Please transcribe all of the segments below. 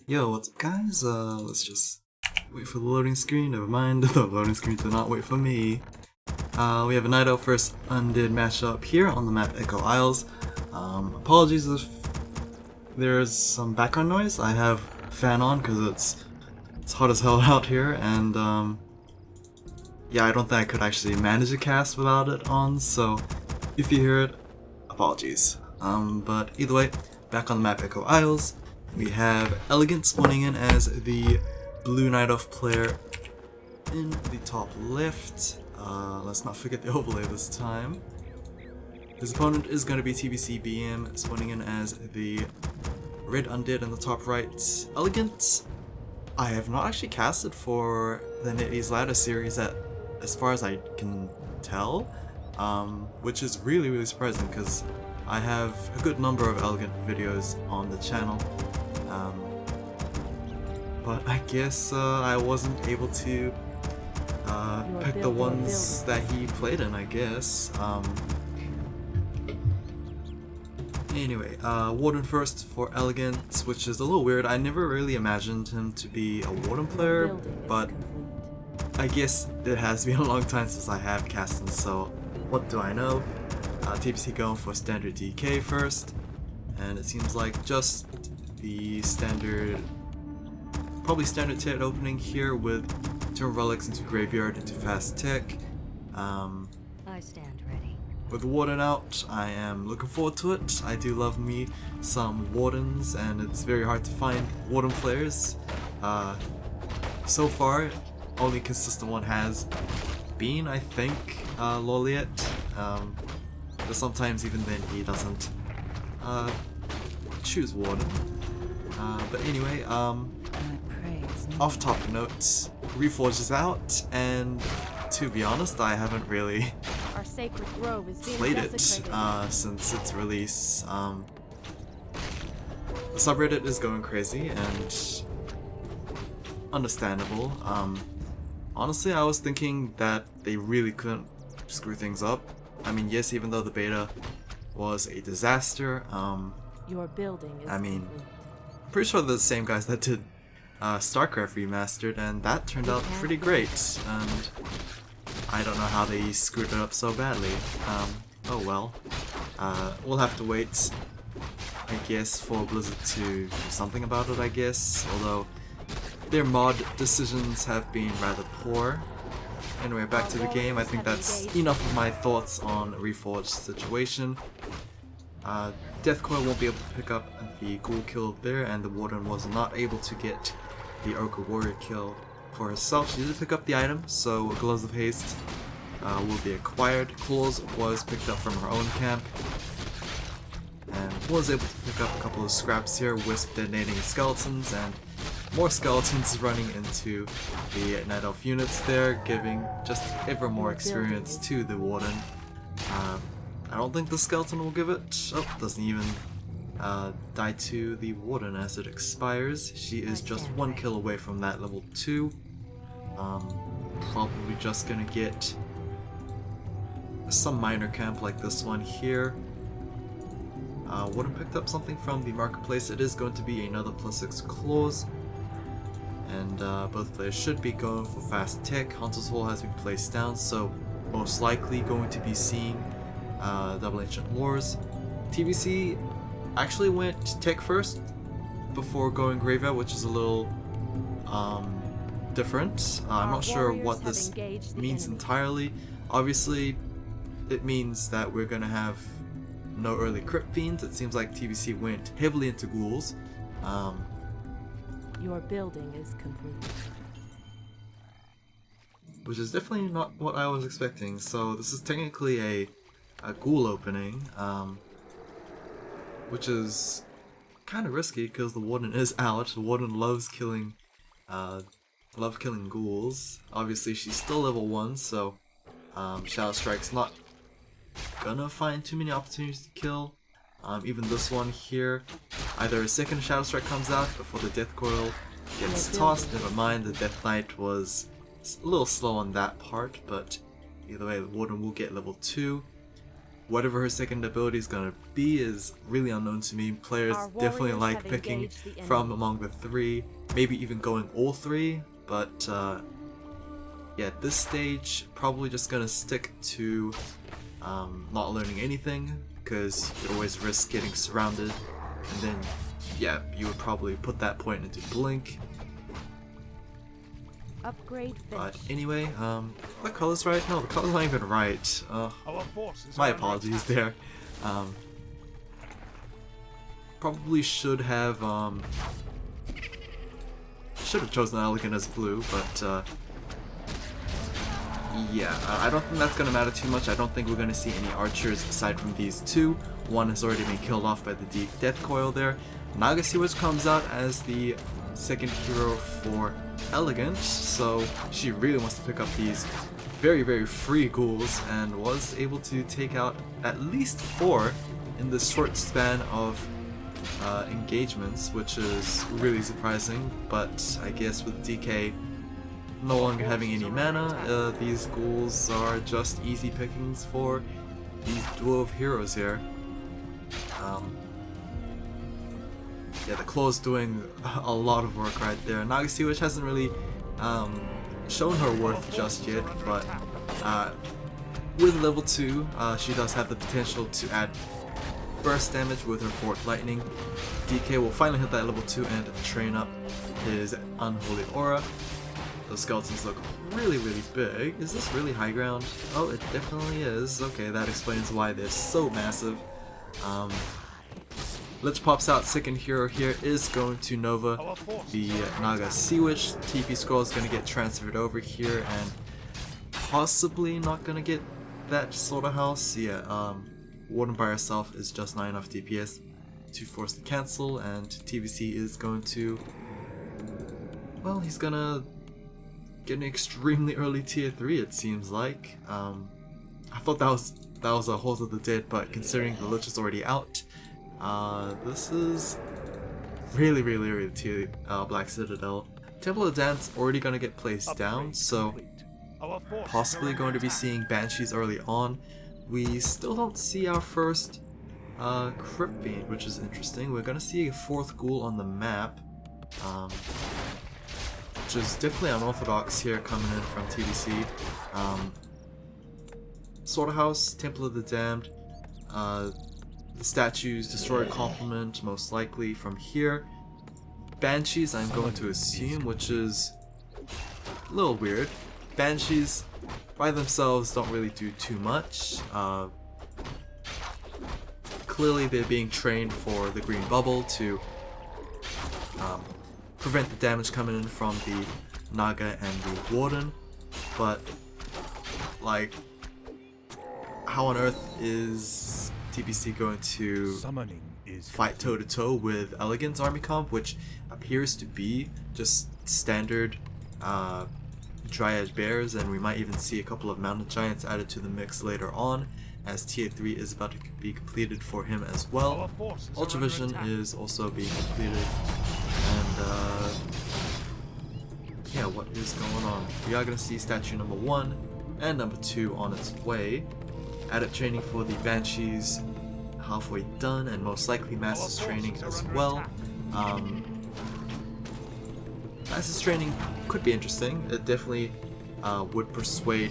Yo, what's up guys? Let's just wait for the loading screen. Never mind, the loading screen did not wait for me. We have a Night Out vs Undead matchup here on the map Echo Isles. Apologies if there's some background noise. I have fan on because it's hot as hell out here, and yeah, I don't think I could actually manage a cast without it on, so if you hear it, apologies. But either way, back on the map Echo Isles. We have EleGaNt spawning in as the blue Night Elf player in the top left. Let's not forget the overlay this time. His opponent is going to be TBC BM spawning in as the red undead in the top right. EleGaNt, I have not actually casted for the Netease ladder series as far as I can tell, which is really surprising because I have a good number of EleGaNt videos on the channel. But I guess I wasn't able to pick the ones that he played in, I guess. Anyway, Warden first for EleGaNt, which is a little weird. I never really imagined him to be a Warden player, but I guess it has been a long time since I have cast him, so what do I know? TBC going for standard DK first, and it seems like just the standard, probably standard tier opening here with turn relics into graveyard into fast tech. I stand ready. With Warden out, I am looking forward to it. I do love me some Wardens, and it's very hard to find Warden players. So far, only consistent one has been, I think, Loliet. But sometimes even then he doesn't choose Warden. But anyway, off topic notes, Reforged is out, and to be honest, I haven't really Our sacred grove is being played it desecrated. since its release. The subreddit is going crazy, and understandable. Honestly, I was thinking that they really couldn't screw things up. I mean, yes, even though the beta was a disaster, Your building is I mean, complete. I'm pretty sure they're the same guys that did StarCraft Remastered, and that turned out pretty great, and I don't know how they screwed it up so badly. Oh well. We'll have to wait, I guess, for Blizzard to do something about it, I guess, although their mod decisions have been rather poor. Anyway, back to the game. I think that's enough of my thoughts on Reforged's situation. Deathcoil won't be able to pick up the ghoul kill there, and the Warden was not able to get the Ochre Warrior kill for herself. She did pick up the item, so Gloves of Haste will be acquired. Claws was picked up from her own camp, and was able to pick up a couple of scraps here, Wisp detonating skeletons, and more skeletons running into the Night Elf units there, giving just ever more experience to the Warden. I don't think the skeleton will give it. Oh, doesn't even die to the Warden as it expires. She is just one kill away from that level 2. Probably just gonna get some minor camp like this one here. Warden picked up something from the marketplace. It is going to be another +6 claws. And both players should be going for fast tech. Hunter's Hole has been placed down, so most likely going to be seeing double ancient lores. TBC actually went tech first before going graveyard, which is a little different. I'm not sure what this means entirely. Obviously, it means that we're gonna have no early crypt fiends. It seems like TBC went heavily into ghouls. Your building is complete. Which is definitely not what I was expecting. So this is technically a ghoul opening, which is kind of risky because the Warden is out. The Warden loves killing ghouls. Obviously she's still level 1, so Shadow Strike's not gonna find too many opportunities to kill. Even this one here, either a second Shadow Strike comes out before the Death Coil gets tossed. Never mind, the Death Knight was a little slow on that part, but either way, the Warden will get level 2. whatever her second ability is gonna be is really unknown to me. Players Our definitely warriors like have picking engaged the from enemy. among the three, maybe even going all three, but yeah, at this stage, probably just gonna stick to not learning anything, because you always risk getting surrounded, and then, yeah, you would probably put that point into Blink. Upgrade But finished. anyway, the color's right? No, the color's not even right. My apologies there. Probably should have chosen EleGaNt as blue, but yeah, I don't think that's gonna matter too much. I don't think we're gonna see any archers aside from these two. One has already been killed off by the deep death coil there. Netease comes out as the second hero for EleGaNt, so she really wants to pick up these very, very free ghouls, and was able to take out at least 4 in this short span of engagements, which is really surprising. But I guess with DK no longer having any mana, these ghouls are just easy pickings for these duo of heroes here. Yeah, the claw's doing a lot of work right there. Netease hasn't really shown her worth just yet, but with level 2, she does have the potential to add burst damage with her Forked Lightning. DK will finally hit that level 2 and train up his Unholy Aura. Those skeletons look really, really big. Is this really high ground? Oh, it definitely is. Okay, that explains why they're so massive. Lich pops out, second hero here is going to Nova, the Naga Sea Witch. TP scroll is going to get transferred over here, and possibly not going to get that sort of house. Yeah, Warden by herself is just not enough DPS to force the cancel, and TVC is going to, well, he's gonna get an extremely early tier 3, it seems like. I thought that was a Halls of the Dead, but considering the Lich is already out, this is really, really, really tier Black Citadel. Temple of the Damned's already gonna get placed down, so possibly going to be seeing Banshees early on. We still don't see our first Crypt Fiend, which is interesting. We're gonna see a 4th ghoul on the map, which is definitely unorthodox here coming in from TBC. Sword House, Temple of the Damned, the statues, Destroyer Complement, most likely from here. Banshees, I'm going to assume, which is a little weird. Banshees by themselves don't really do too much. Clearly they're being trained for the green bubble to prevent the damage coming in from the Naga and the Warden, but like, how on earth is TBC going to fight toe to toe with EleGaNt's army comp, which appears to be just standard Dryad Bears, and we might even see a couple of Mountain Giants added to the mix later on, as tier 3 is about to be completed for him as well. Ultravision is also being completed, and yeah, what is going on? We are going to see statue number 1 and number 2 on its way. Added training for the Banshees halfway done, and most likely Masters training as well. Masters training could be interesting. It definitely would persuade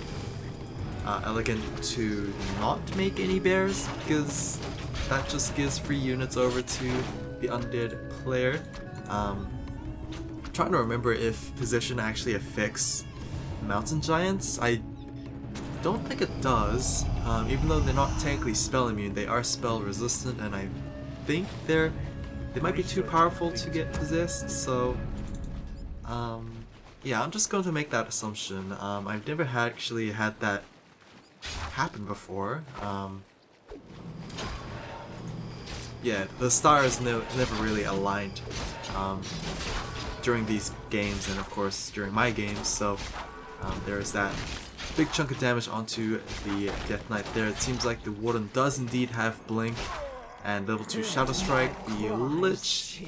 EleGaNt to not make any bears, because that just gives free units over to the undead player. I'm trying to remember if position actually affects Mountain Giants. I don't think it does. Even though they're not technically spell immune, they are spell resistant, and I think they might be too powerful to get possessed, so yeah, I'm just going to make that assumption. I've never actually had that happen before. Yeah, the stars never really aligned during these games, and of course during my games, so there's that big chunk of damage onto the Death Knight there. It seems like the Warden does indeed have Blink and level 2 Shadow Strike. The Lich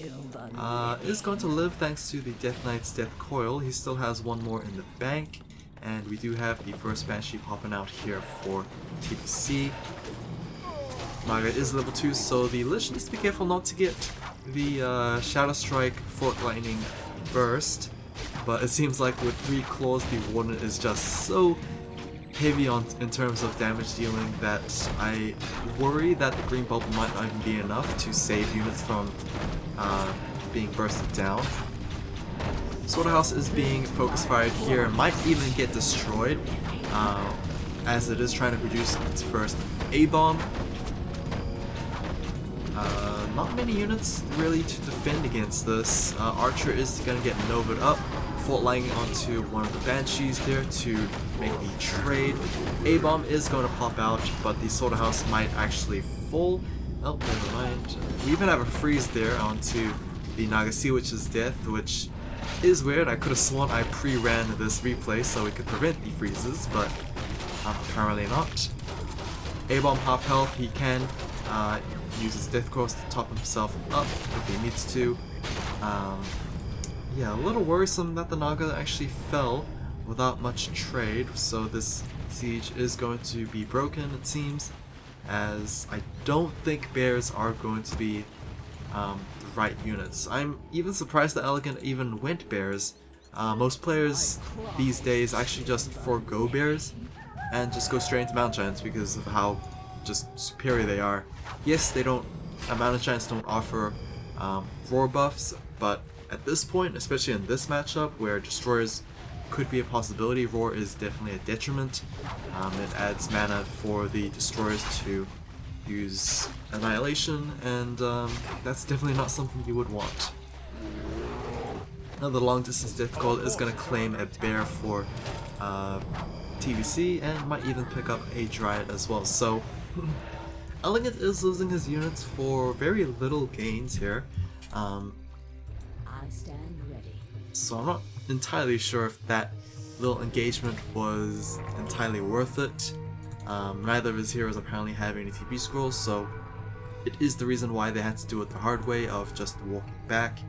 is going to live thanks to the Death Knight's Death Coil. He still has one more in the bank, and we do have the first Banshee popping out here for TBC. Naga is level 2, so the Lich needs to be careful not to get the Shadow Strike Fork Lightning burst. But it seems like with 3 claws, the Warden is just so heavy in terms of damage dealing that I worry that the green bubble might not even be enough to save units from being bursted down. Slaughterhouse is being focus fired here and might even get destroyed as it is trying to produce its first A-bomb. Not many units really to defend against this. Archer is going to get Nova'd up, Fort Lightning onto one of the Banshees there to make the trade. A-bomb is going to pop out, but the Slaughterhouse might actually fall. Oh, never mind. We even have a freeze there onto the Naga Sea Witch's death, which is weird. I could have sworn I pre-ran this replay so we could prevent the freezes, but apparently not. A-bomb half health, he can use his death course to top himself up if he needs to. Yeah, a little worrisome that the Naga actually fell without much trade, so this siege is going to be broken, it seems, as I don't think bears are going to be the right units. I'm even surprised that EleGaNt even went bears. Most players these days actually just forego bears and just go straight into Mountain Giants because of how just superior they are. Yes, they don't. Mountain Giants don't offer roar buffs, but at this point, especially in this matchup where destroyers could be a possibility, roar is definitely a detriment. It adds mana for the destroyers to use annihilation, and that's definitely not something you would want. Now the long distance death call is going to claim a bear for TVC and might even pick up a Dryad as well. So EleGaNt is losing his units for very little gains here. I stand ready. So I'm not entirely sure if that little engagement was entirely worth it. Neither of his heroes apparently have any TP scrolls, so it is the reason why they had to do it the hard way of just walking back.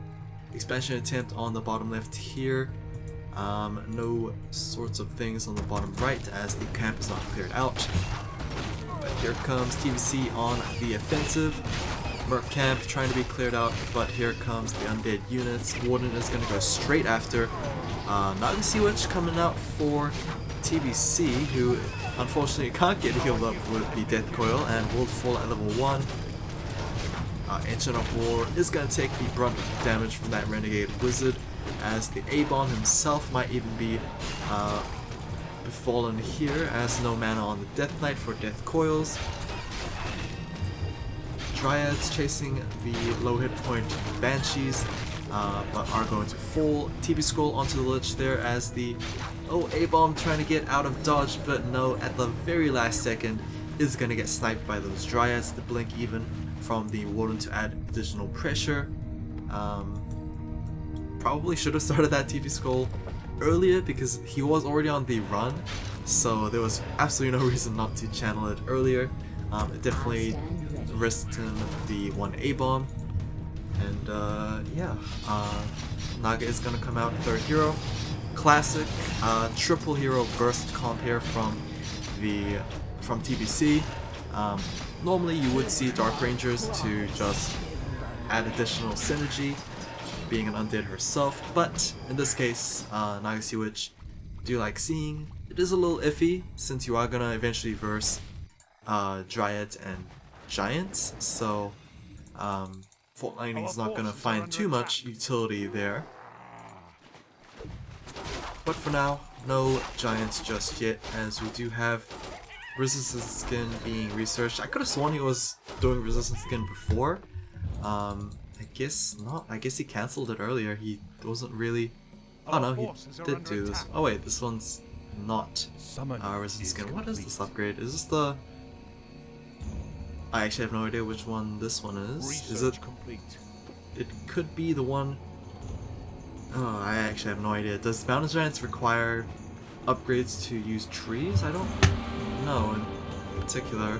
Expansion attempt on the bottom left here. No sorts of things on the bottom right as the camp is not cleared out. But here comes TVC on the offensive. Merc camp trying to be cleared out, but here comes the undead units. Warden is going to go straight after. Naga Sea Witch coming out for TVC, who unfortunately can't get healed up with the Death Coil and will fall at level 1. Ancient of War is going to take the brunt of the damage from that Renegade Wizard, as the A-Bomb himself might even be befallen here, as no mana on the Death Knight for Death Coils. Dryads chasing the low hit point Banshees, but are going to fall. TP scroll onto the Lich there as the A-Bomb trying to get out of dodge, but no, at the very last second is going to get sniped by those Dryads. The blink even from the Warden to add additional pressure. Probably should have started that TP scroll earlier because he was already on the run, so there was absolutely no reason not to channel it earlier. It definitely risked him the 1 A-Bomb, and yeah, Naga is going to come out third hero. Classic triple hero burst comp here from TBC. Normally you would see Dark Rangers to just add additional synergy, being an undead herself, but in this case, Naga Sea Witch do like seeing. It is a little iffy since you are going to eventually verse Dryads and Giants, so Fort Lightning is not going to find too much utility there. But for now, no Giants just yet, as we do have Resistance Skin being researched. I could have sworn he was doing Resistance Skin before. I guess not. I guess he cancelled it earlier. He wasn't really... Oh no, he did do this. Oh wait, this one's not Resistance Skin. What is this upgrade? Is this the... I actually have no idea which one this one is. Is it... It could be the one... Oh, I actually have no idea. Does Mountain Giants require upgrades to use trees? I don't know in particular.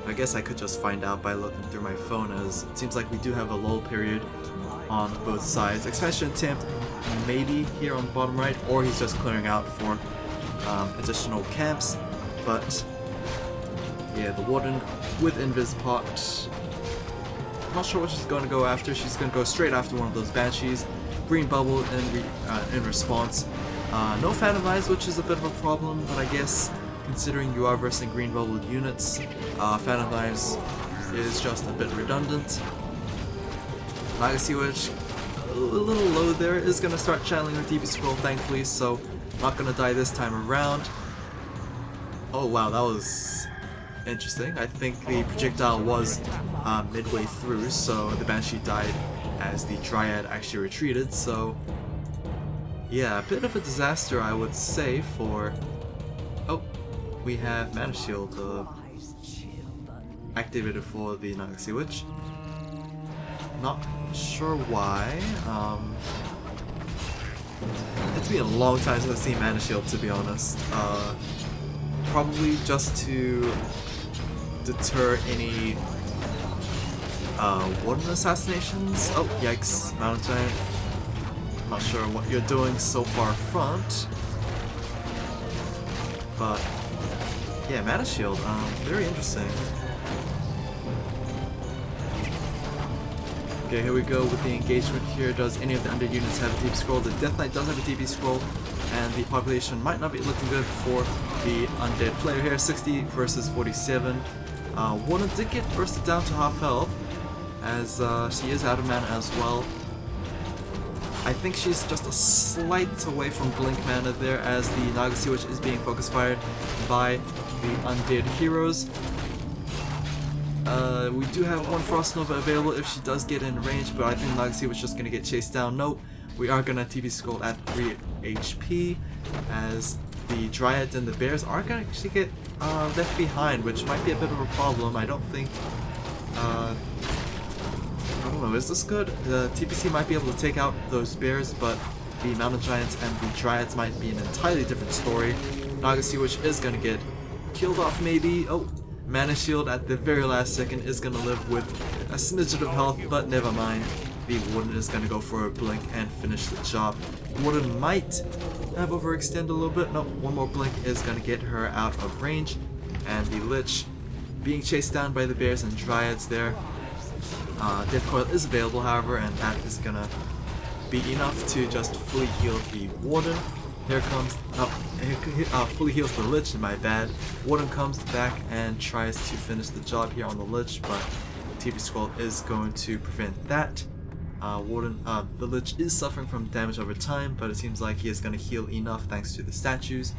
I guess I could just find out by looking through my phone, as it seems like we do have a lull period on both sides. Expansion attempt maybe here on the bottom right, or he's just clearing out for additional camps, but Yeah, the Warden with Invis Pot. Not sure what she's going to go after. She's going to go straight after one of those Banshees. Green Bubble in response. No Phantom Eyes, which is a bit of a problem, but I guess considering you are versing Green Bubble units, Phantom Eyes is just a bit redundant. Legacy Witch, a little low there, is going to start channeling her DB Scroll thankfully, so not going to die this time around. Oh wow, that was interesting. I think the projectile was midway through, so the Banshee died as the Dryad actually retreated, so yeah, a bit of a disaster I would say for... Oh, we have Mana Shield activated for the Legacy Witch. Not sure why. It's been a long time since I've seen Mana Shield, to be honest. Probably just to deter any Warden assassinations. Oh, yikes, Mountain Giant. Not sure what you're doing so far front. But yeah, Mana Shield, very interesting. Okay, here we go with the engagement here. Does any of the undead units have a DB scroll? The Death Knight does have a DB scroll, and the population might not be looking good for the undead player here. 60 versus 47. Warden did get bursted down to half health, as she is out of mana as well. I think she's just a slight away from blink mana there, as the Legacy Witch is being focus fired by the undead heroes. We do have one Frost Nova available if she does get in range, but I think Legacy Witch is just going to get chased down. Nope, we are going to TB Scroll at 3 HP, as the Dryad and the Bears are going to actually get left behind, which might be a bit of a problem. I don't think... I don't know, is this good? The TPC might be able to take out those Bears, but the Mountain Giants and the Dryads might be an entirely different story. Legacy Witch is going to get killed off maybe. Oh, Mana Shield at the very last second is going to live with a smidgen of health, but never mind. The Warden is going to go for a blink and finish the job. Warden might have overextended a little bit. No, one more blink is going to get her out of range. And the Lich being chased down by the Bears and Dryads there. Death Coil is available, however, and that is going to be enough to just fully heal the Warden. Here comes... fully heals the Lich, my bad. Warden comes back and tries to finish the job here on the Lich, but TB Scroll is going to prevent that. The Lich is suffering from damage over time, but it seems like he is going to heal enough thanks to the statues.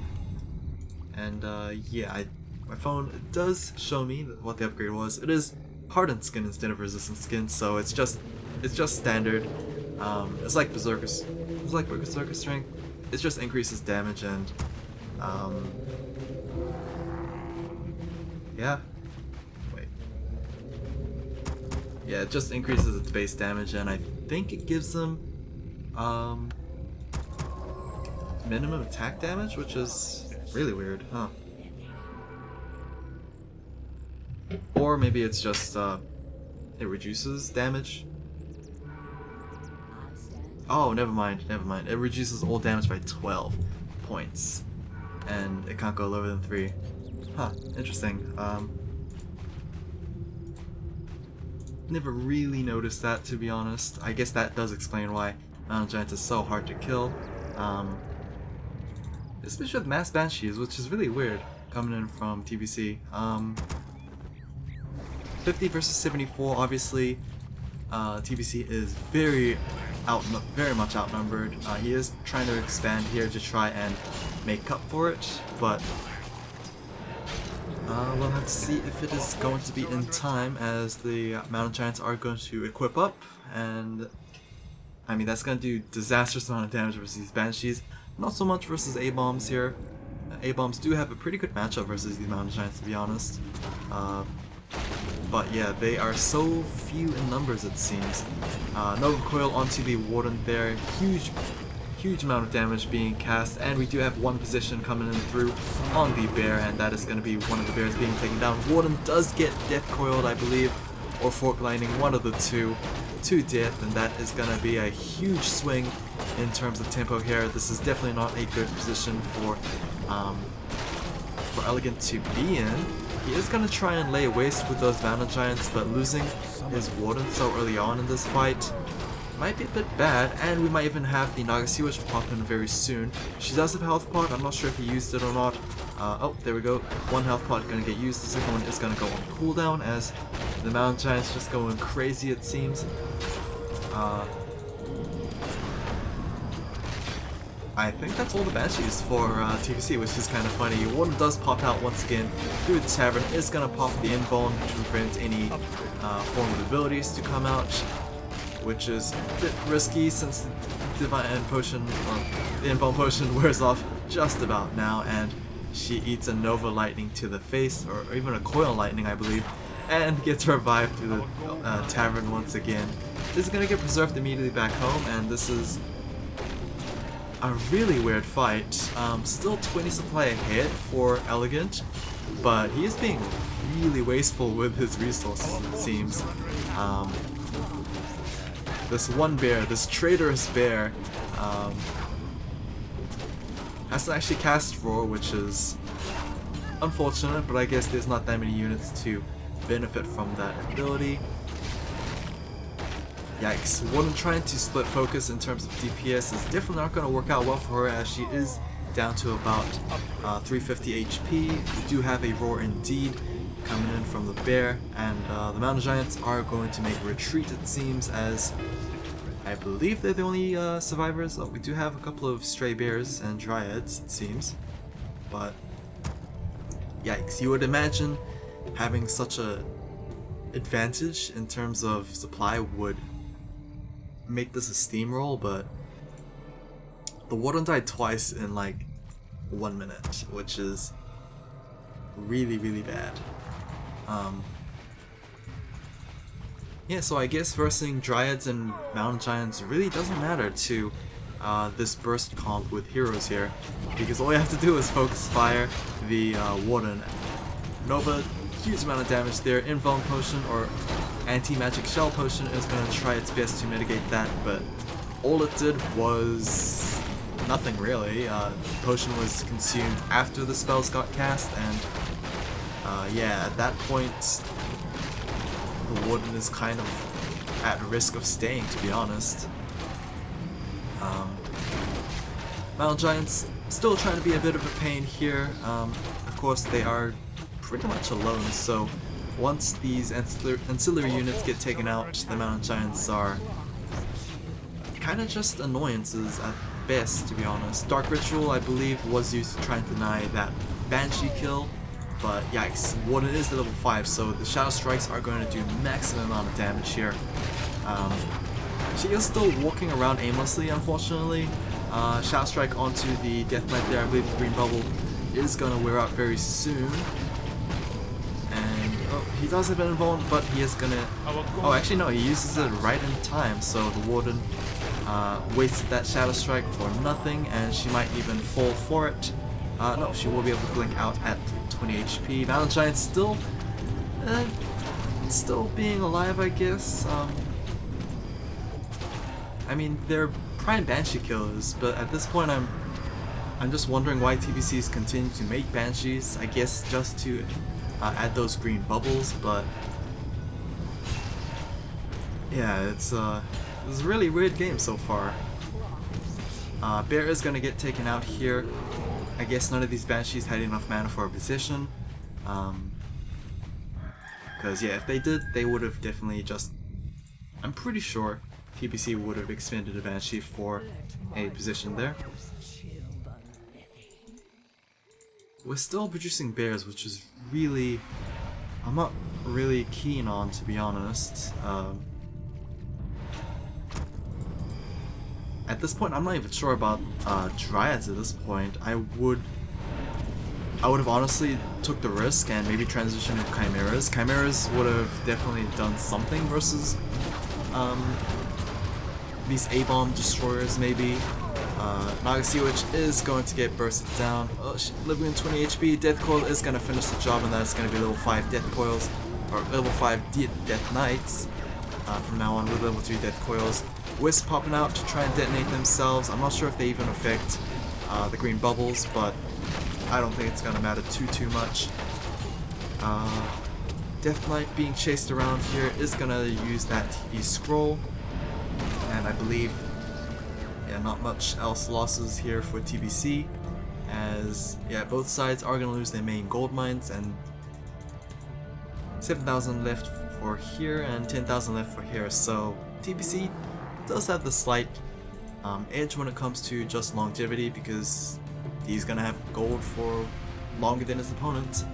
And yeah, my phone does show me what the upgrade was. It is hardened skin instead of resistant skin, so it's just standard. It's like Berserker strength. It just increases damage and yeah. Wait. Yeah, it just increases its base damage, and I think it gives them minimum attack damage, which is really weird, huh? Or maybe it's just it reduces damage. Oh, never mind. It reduces all damage by 12 points, and it can't go lower than 3. Huh, interesting. Never really noticed that, to be honest. I guess that does explain why Mountain Giant is so hard to kill. Especially with Mass Banshees, which is really weird coming in from TBC. 50 versus 74, obviously. TBC is very much outnumbered. He is trying to expand here to try and make up for it, but we'll have to see if it is going to be in time, as the Mountain Giants are going to equip up, and I mean that's going to do disastrous amount of damage versus these Banshees. Not so much versus A-Bombs here. A-Bombs do have a pretty good matchup versus these Mountain Giants, to be honest. But yeah, they are so few in numbers, it seems. Nova Coil onto the Warden there. Huge amount of damage being cast, and we do have one position coming in through on the Bear, and that is going to be one of the Bears being taken down. Warden does get Death Coiled, I believe, or Fork Lightning, one of the two, to death, and that is going to be a huge swing in terms of tempo here. This is definitely not a good position for EleGaNt to be in. He is going to try and lay waste with those Mountain Giants, but losing his Warden so early on in this fight might be a bit bad, and we might even have the Nagasiwitch pop in very soon. She does have a health pot, I'm not sure if he used it or not. Oh, there we go. One health pot gonna get used, the second one is gonna go on cooldown as the Mountain Giant's just going crazy, it seems. I think that's all the Banshees for TVC, which is kind of funny. One does pop out once again through the tavern, is gonna pop the invuln to prevent any form of abilities to come out, which is a bit risky since the Divine Potion, the Invuln Potion wears off just about now, and she eats a Nova Lightning to the face, or even a Coil Lightning I believe, and gets revived through the tavern once again. This is going to get preserved immediately back home, and this is a really weird fight. Still 20 supply ahead for EleGaNt, but he is being really wasteful with his resources, it seems. This one bear, this traitorous bear, has to actually cast Roar, which is unfortunate, but I guess there's not that many units to benefit from that ability. Yikes. Warden trying to split focus in terms of DPS is definitely not going to work out well for her, as she is down to about 350 HP. We do have a Roar indeed coming in from the bear, and the Mountain Giants are going to make a retreat, it seems, as I believe they're the only survivors. Oh, we do have a couple of stray bears and dryads, it seems, but yikes. You would imagine having such a advantage in terms of supply would make this a steamroll, but the Warden died twice in like 1 minute, which is really, really bad. Yeah, so I guess versing Dryads and Mountain Giants really doesn't matter to this burst comp with heroes here, because all you have to do is focus fire the Warden. Nova, huge amount of damage there. Invuln Potion or Anti-Magic Shell Potion is going to try its best to mitigate that, but all it did was nothing really. The potion was consumed after the spells got cast, and yeah, at that point the Warden is kind of at risk of staying, to be honest. Mountain Giants still trying to be a bit of a pain here. Of course, they are pretty much alone, so once these ancillary units get taken out, the Mountain Giants are kind of just annoyances at best, to be honest. Dark Ritual, I believe, was used to try and deny that Banshee kill, but yikes, Warden is the level 5, so the Shadow Strikes are going to do maximum amount of damage here. She is still walking around aimlessly, unfortunately. Shadow Strike onto the Death Knight there. I believe the green bubble is going to wear out very soon. And oh, he does have an invuln, but he is going to... Oh, actually no, he uses it right in time, so the Warden wasted that Shadow Strike for nothing, and she might even fall for it. No, she will be able to blink out at 20 HP. Mountain Giant still being alive, I guess. I mean, they're prime Banshee killers, but at this point I'm just wondering why TBCs continue to make Banshees. I guess just to add those green bubbles, but yeah, it's a really weird game so far. Bear is gonna get taken out here. I guess none of these Banshees had enough mana for a position. Because yeah, if they did, they would have definitely just... I'm pretty sure TBC would have expended a Banshee for a position there. We're still producing bears, which is really... I'm not really keen on, to be honest. At this point, I'm not even sure about Dryads at this point. I would have honestly took the risk and maybe transitioned to Chimeras. Chimeras would have definitely done something versus these A-bomb destroyers, maybe. Nagasiwitch is going to get bursted down. Oh, living in 20 HP. Death Coil is going to finish the job, and that is going to be level 5 Death Coils, or level 5 Death Knights from now on with level 3 Death Coils. Wisp popping out to try and detonate themselves. I'm not sure if they even affect the green bubbles, but I don't think it's going to matter too much. Death Knight being chased around here is gonna use that TP scroll, and I believe, yeah, not much else losses here for TBC, as yeah, both sides are gonna lose their main gold mines, and 7,000 left for here and 10,000 left for here. So TBC does have the slight edge when it comes to just longevity, because he's gonna have gold for longer than his opponent,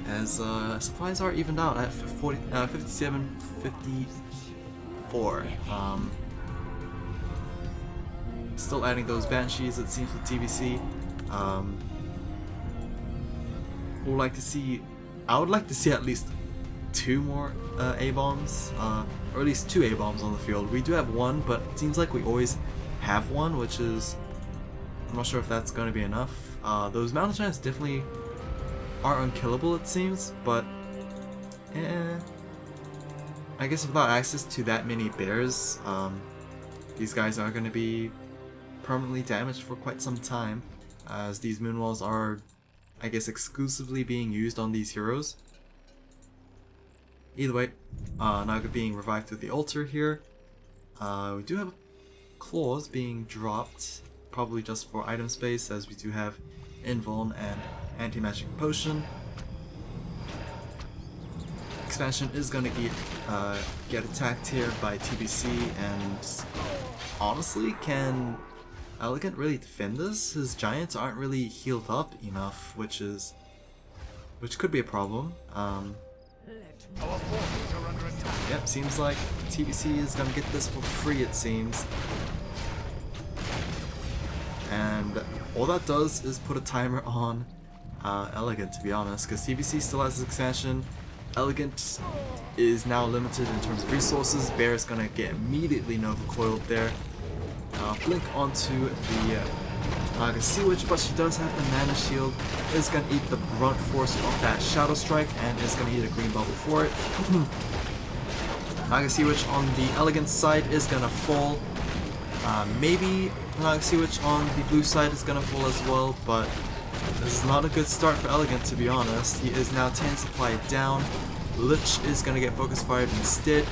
as supplies are evened out at 57, 54. Still adding those banshees, it seems, with TBC. I would like to see at least 2 more A-bombs, or at least 2 A-bombs on the field. We do have 1, but it seems like we always have 1, which is, I'm not sure if that's going to be enough. Those mountain giants definitely are unkillable, it seems, but I guess without access to that many bears, these guys are going to be permanently damaged for quite some time, as these moon walls are, I guess, exclusively being used on these heroes. Either way, Naga being revived through the altar here. We do have claws being dropped, probably just for item space, as we do have Invuln and Anti-Magic Potion. Expansion is gonna get attacked here by TBC, and honestly, can EleGaNt really defend this? His giants aren't really healed up enough, which could be a problem. Yep, seems like TBC is gonna get this for free, it seems. And all that does is put a timer on EleGaNt, to be honest, because TBC still has his expansion. EleGaNt is now limited in terms of resources. Bear is gonna get immediately Nova Coiled there. Blink onto the Naga Sea Witch, but she does have the mana shield. Is gonna eat the brunt force of that Shadow Strike, and is gonna eat a green bubble for it. Naga Sea Witch on the EleGaNt side is gonna fall. Maybe Naga Sea Witch on the blue side is gonna fall as well, but this is not a good start for EleGaNt, to be honest. He is now 10 supply down. Lich is gonna get focus fired instead.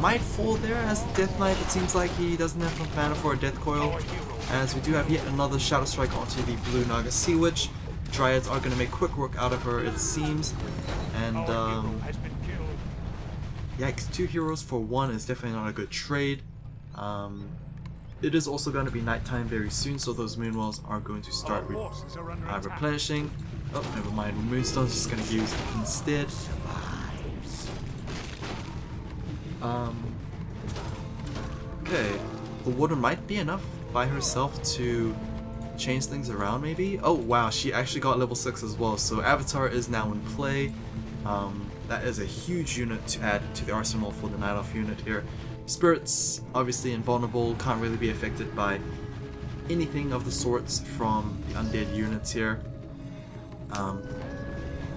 Might fall there as the Death Knight. It seems like he doesn't have enough mana for a Death Coil, as we do have yet another Shadow Strike onto the blue Naga Sea Witch. Dryads are going to make quick work out of her, it seems, and yikes, 2 heroes for 1 is definitely not a good trade. It is also going to be nighttime very soon, so those moon walls are going to start replenishing. Oh, never mind, Moonstone's just going to use instead. Okay, the Warden might be enough by herself to change things around, maybe? Oh wow, she actually got level 6 as well, so Avatar is now in play. That is a huge unit to add to the arsenal for the Night Elf unit here. Spirits, obviously invulnerable, can't really be affected by anything of the sorts from the undead units here.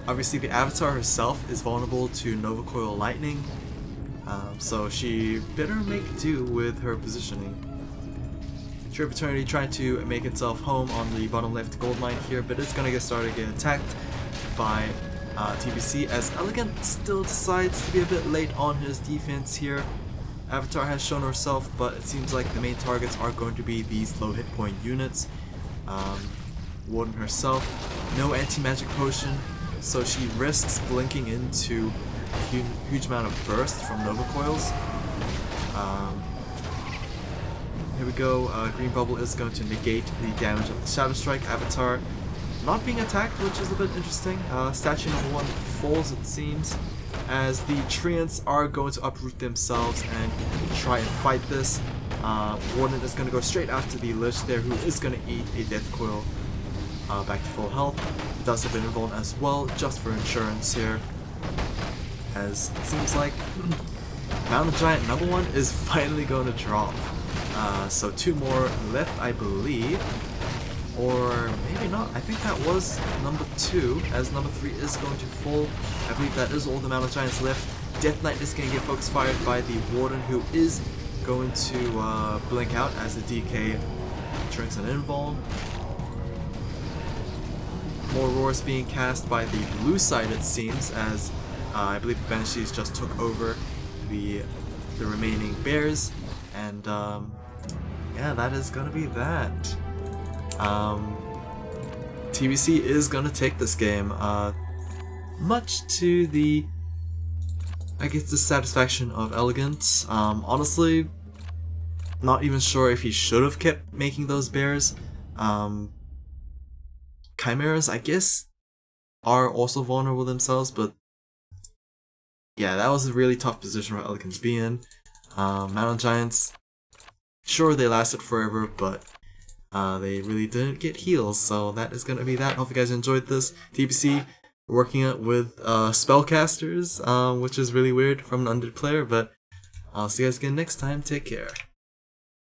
Obviously the Avatar herself is vulnerable to Nova Coil Lightning, so she better make do with her positioning. Tree of Eternity trying to make itself home on the bottom left gold mine here, but it's gonna get started getting attacked by TBC, as EleGaNt still decides to be a bit late on his defense here. Avatar has shown herself, but it seems like the main targets are going to be these low hit point units. Warden herself, no anti-magic potion, so she risks blinking into a huge amount of burst from Nova Coils. Here we go, Green Bubble is going to negate the damage of the Shadow Strike. Avatar not being attacked, which is a bit interesting. Statue number 1 falls, it seems, as the Treants are going to uproot themselves and try and fight this. Warden is going to go straight after the Lich there, who is going to eat a Death Coil back to full health. It does have an Invuln as well, just for insurance here, as it seems like Mountain Giant number 1 is finally going to drop. So 2 more left, I believe, or maybe not. I think that was number 2, as number 3 is going to fall. I believe that is all the Mountain Giants left. Death Knight is going to get focus fired by the Warden, who is going to blink out as the DK drinks an Invuln. more roars being cast by the blue side, it seems, as I believe the Banshees just took over the remaining bears, and yeah, that is gonna be that. TBC is gonna take this game, much to the, I guess, the satisfaction of EleGaNt. Honestly, not even sure if he should have kept making those bears. Chimeras, I guess, are also vulnerable themselves, but yeah, that was a really tough position for EleGaNt to be in. Mountain Giants, sure, they lasted forever, but they really didn't get heals, so that is going to be that. Hope you guys enjoyed this. TBC working it with spellcasters, which is really weird from an undead player, but I'll see you guys again next time. Take care.